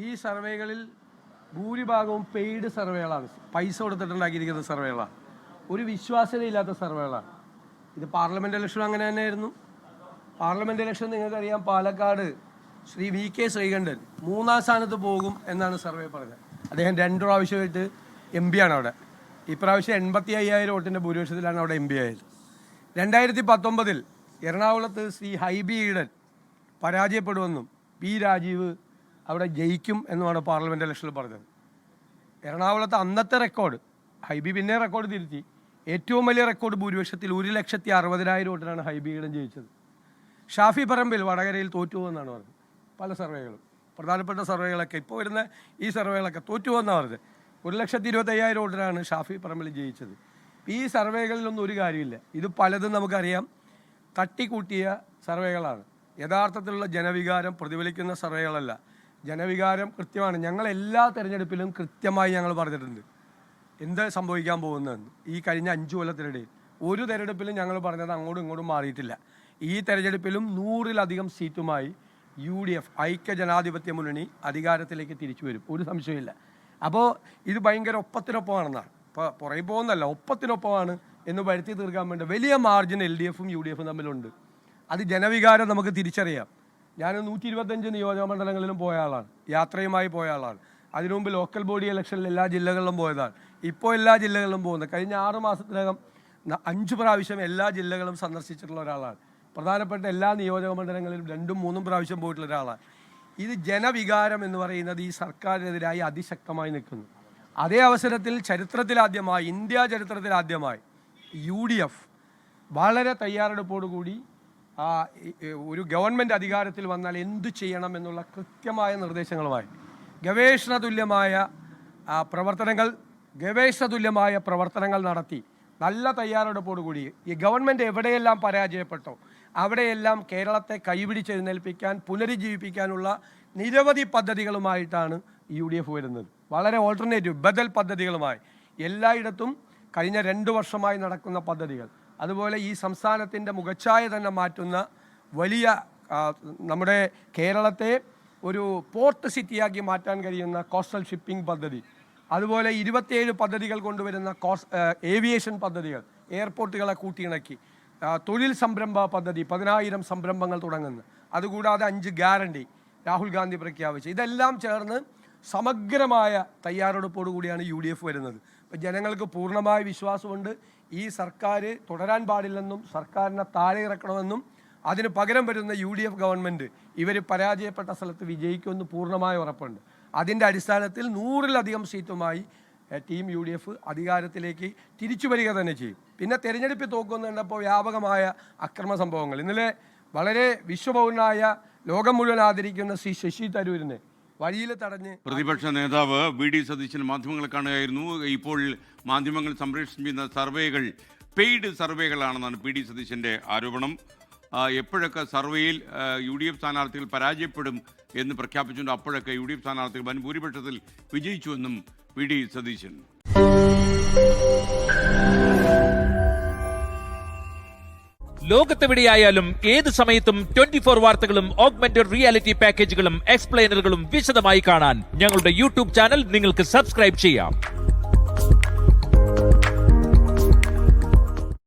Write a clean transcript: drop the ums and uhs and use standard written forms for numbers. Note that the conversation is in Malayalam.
ഈ സർവേകളിൽ ഭൂരിഭാഗവും പെയ്ഡ് സർവേകളാണ്, പൈസ കൊടുത്തിട്ടുണ്ടാക്കിയിരിക്കുന്ന സർവേകളാണ്, ഒരു വിശ്വാസ്യതയില്ലാത്ത സർവേകളാണ്. ഇത് പാർലമെൻറ്റ് ഇലക്ഷൻ അങ്ങനെ തന്നെയായിരുന്നു. പാർലമെൻറ്റ് ഇലക്ഷൻ നിങ്ങൾക്കറിയാം, പാലക്കാട് ശ്രീ VK ശ്രീകണ്ഠൻ 3-ാം സ്ഥാനത്ത് പോകും എന്നാണ് സർവേ പറഞ്ഞത്. അദ്ദേഹം 2 പ്രാവശ്യമായിട്ട് MP ആണ് അവിടെ. ഇപ്രാവശ്യം 85,000 വോട്ടിൻ്റെ ഭൂരിപക്ഷത്തിലാണ് അവിടെ MP ആയത്. 2019 എറണാകുളത്ത് ശ്രീ ഹൈബി ഈഡൻ പരാജയപ്പെടുമെന്നും P രാജീവ് അവിടെ ജയിക്കും എന്നുമാണ് പാർലമെൻറ്റ് ഇലക്ഷനിൽ പറഞ്ഞത്. എറണാകുളത്ത് അന്നത്തെ റെക്കോർഡ്, ഹൈബി പിന്നെ റെക്കോർഡ് തിരുത്തി, ഏറ്റവും വലിയ റെക്കോർഡ് ഭൂരിപക്ഷത്തിൽ 1,60,60,000 വോട്ടിനാണ് ഹൈബി ഈഡൻ ജയിച്ചത്. ഷാഫി പറമ്പിൽ വടകരയിൽ തോറ്റുപോകുമെന്നാണ് പറഞ്ഞത്. പല സർവേകളും, പ്രധാനപ്പെട്ട സർവേകളൊക്കെ, ഇപ്പോൾ വരുന്ന ഈ സർവേകളൊക്കെ തോറ്റുപോകുമെന്നാണ് പറഞ്ഞത്. 1,25,000 വോട്ടിനാണ് ഷാഫി പറമ്പിൽ ജയിച്ചത്. ഈ സർവേകളിലൊന്നും ഒരു കാര്യമില്ല. ഇത് പലതും നമുക്കറിയാം തട്ടിക്കൂട്ടിയ സർവേകളാണ്. യഥാർത്ഥത്തിലുള്ള ജനവികാരം പ്രതിഫലിക്കുന്ന സർവേകളല്ല. ജനവികാരം കൃത്യമാണ്. ഞങ്ങൾ എല്ലാ തെരഞ്ഞെടുപ്പിലും കൃത്യമായി ഞങ്ങൾ പറഞ്ഞിട്ടുണ്ട് എന്ത് സംഭവിക്കാൻ പോകുന്നതെന്ന്. ഈ കഴിഞ്ഞ 5 കൊല്ലത്തിനിടയിൽ ഒരു തെരഞ്ഞെടുപ്പിലും ഞങ്ങൾ പറഞ്ഞത് അങ്ങോട്ടും ഇങ്ങോട്ടും മാറിയിട്ടില്ല. ഈ തെരഞ്ഞെടുപ്പിലും 100-ലധികം സീറ്റുമായി UDF ഐക്യ ജനാധിപത്യ മുന്നണി അധികാരത്തിലേക്ക് തിരിച്ചു വരും, ഒരു സംശയമില്ല. അപ്പോൾ ഇത് ഭയങ്കര ഒപ്പത്തിനൊപ്പമാണെന്നാണ്, ഇപ്പോൾ പുറകെ പോകുന്നല്ല, ഒപ്പത്തിനൊപ്പമാണ് എന്ന് വരുത്തി തീർക്കാൻ വേണ്ടി വലിയ മാർജിൻ LDFും UDFും തമ്മിലുണ്ട്. അത് ജനവികാരം നമുക്ക് തിരിച്ചറിയാം. ഞാൻ 125 നിയോജക മണ്ഡലങ്ങളിലും പോയ ആളാണ്, യാത്രയുമായി പോയ ആളാണ്. അതിനു മുമ്പ് ലോക്കൽ ബോഡി ഇലക്ഷനിൽ എല്ലാ ജില്ലകളിലും പോയതാണ്. ഇപ്പോൾ എല്ലാ ജില്ലകളിലും പോകുന്നത്. കഴിഞ്ഞ 6 മാസത്തിനകം 5 പ്രാവശ്യം എല്ലാ ജില്ലകളും സന്ദർശിച്ചിട്ടുള്ള ഒരാളാണ്. പ്രധാനപ്പെട്ട എല്ലാ നിയോജക മണ്ഡലങ്ങളിലും 2-3 പ്രാവശ്യം പോയിട്ടുള്ള ഒരാളാണ്. ഇത് ജനവികാരം എന്ന് പറയുന്നത് ഈ സർക്കാരിനെതിരായി അതിശക്തമായി നിൽക്കുന്നു. അതേ അവസരത്തിൽ ചരിത്രത്തിലാദ്യമായി, ഇന്ത്യ ചരിത്രത്തിലാദ്യമായി UDF വളരെ തയ്യാറെടുപ്പോടുകൂടി ഒരു ഗവൺമെൻറ് അധികാരത്തിൽ വന്നാൽ എന്തു ചെയ്യണം എന്നുള്ള കൃത്യമായ നിർദ്ദേശങ്ങളുമായി ഗവേഷണതുല്യമായ പ്രവർത്തനങ്ങൾ നടത്തി നല്ല തയ്യാറെടുപ്പോടുകൂടി ഈ ഗവൺമെൻറ് എവിടെയെല്ലാം പരാജയപ്പെട്ടോ അവിടെയെല്ലാം കേരളത്തെ കൈപിടിച്ചെഴുന്നേൽപ്പിക്കാൻ, പുനരുജ്ജീവിപ്പിക്കാനുള്ള നിരവധി പദ്ധതികളുമായിട്ടാണ് UDF വരുന്നത്. വളരെ ഓൾട്ടർനേറ്റീവ് ബദൽ പദ്ധതികളുമായി എല്ലായിടത്തും കഴിഞ്ഞ 2 വർഷമായി നടക്കുന്ന പദ്ധതികൾ. അതുപോലെ ഈ സംസ്ഥാനത്തിൻ്റെ മുഖച്ഛായ തന്നെ മാറ്റുന്ന വലിയ, നമ്മുടെ കേരളത്തെ ഒരു പോർട്ട് സിറ്റിയാക്കി മാറ്റാൻ കഴിയുന്ന കോസ്റ്റൽ ഷിപ്പിംഗ് പദ്ധതി, അതുപോലെ 27 പദ്ധതികൾ കൊണ്ടുവരുന്ന ഏവിയേഷൻ പദ്ധതികൾ, എയർപോർട്ടുകളെ കൂട്ടിയിണക്കി, തൊഴിൽ സംരംഭ പദ്ധതി 10,000 സംരംഭങ്ങൾ തുടങ്ങുന്നു. അതുകൂടാതെ 5 ഗ്യാരണ്ടി രാഹുൽ ഗാന്ധി പ്രഖ്യാപിച്ചു. ഇതെല്ലാം ചേർന്ന് സമഗ്രമായ തയ്യാറെടുപ്പോടു കൂടിയാണ് UDF വരുന്നത്. അപ്പം ജനങ്ങൾക്ക് പൂർണ്ണമായ വിശ്വാസമുണ്ട് ഈ സർക്കാർ തുടരാൻ പാടില്ലെന്നും സർക്കാരിനെ താഴെ ഇറക്കണമെന്നും അതിന് പകരം വരുന്ന UDF ഗവൺമെൻറ് ഇവർ പരാജയപ്പെട്ട സ്ഥലത്ത് വിജയിക്കുമെന്ന് പൂർണ്ണമായ ഉറപ്പുണ്ട്. അതിൻ്റെ അടിസ്ഥാനത്തിൽ 100-ലധികം സീറ്റുമായി ടീം UDF അധികാരത്തിലേക്ക് തിരിച്ചു വരിക തന്നെ ചെയ്യും. പിന്നെ തെരഞ്ഞെടുപ്പിൽ തോക്കുമെന്ന് കണ്ടപ്പോൾ വ്യാപകമായ അക്രമ സംഭവങ്ങൾ. ഇന്നലെ വളരെ വിശ്വപൗരനായ ലോകം മുഴുവൻ ആദരിക്കുന്ന ശ്രീ ശശി തരൂരിനെ വഴിയിൽ തടഞ്ഞ് പ്രതിപക്ഷ നേതാവ് VD സതീശൻ മാധ്യമങ്ങളെ കാണുകയായിരുന്നു. ഇപ്പോൾ മാധ്യമങ്ങൾ സംപ്രേഷണം ചെയ്യുന്ന സർവേകൾ പെയ്ഡ് സർവേകളാണെന്നാണ് PD സതീശൻ്റെ ആരോപണം. എപ്പോഴൊക്കെ സർവേയിൽ UDF സ്ഥാനാർത്ഥികൾ പരാജയപ്പെടും എന്ന് പ്രഖ്യാപിച്ചുകൊണ്ട് അപ്പോഴൊക്കെ UDF സ്ഥാനാർത്ഥികൾ വൻ ഭൂരിപക്ഷത്തിൽ വിജയിച്ചുവെന്നും PD സതീശൻ. ലോകത്തെവിടെയായാലും ഏത് സമയത്തും 24 വാർത്തകളും ഓഗ്മെന്റഡ് റിയാലിറ്റി പാക്കേജുകളും എക്സ്പ്ലെയിനറുകളും വിശദമായി കാണാൻ ഞങ്ങളുടെ YouTube ചാനൽ നിങ്ങൾക്ക് സബ്സ്ക്രൈബ് ചെയ്യാം.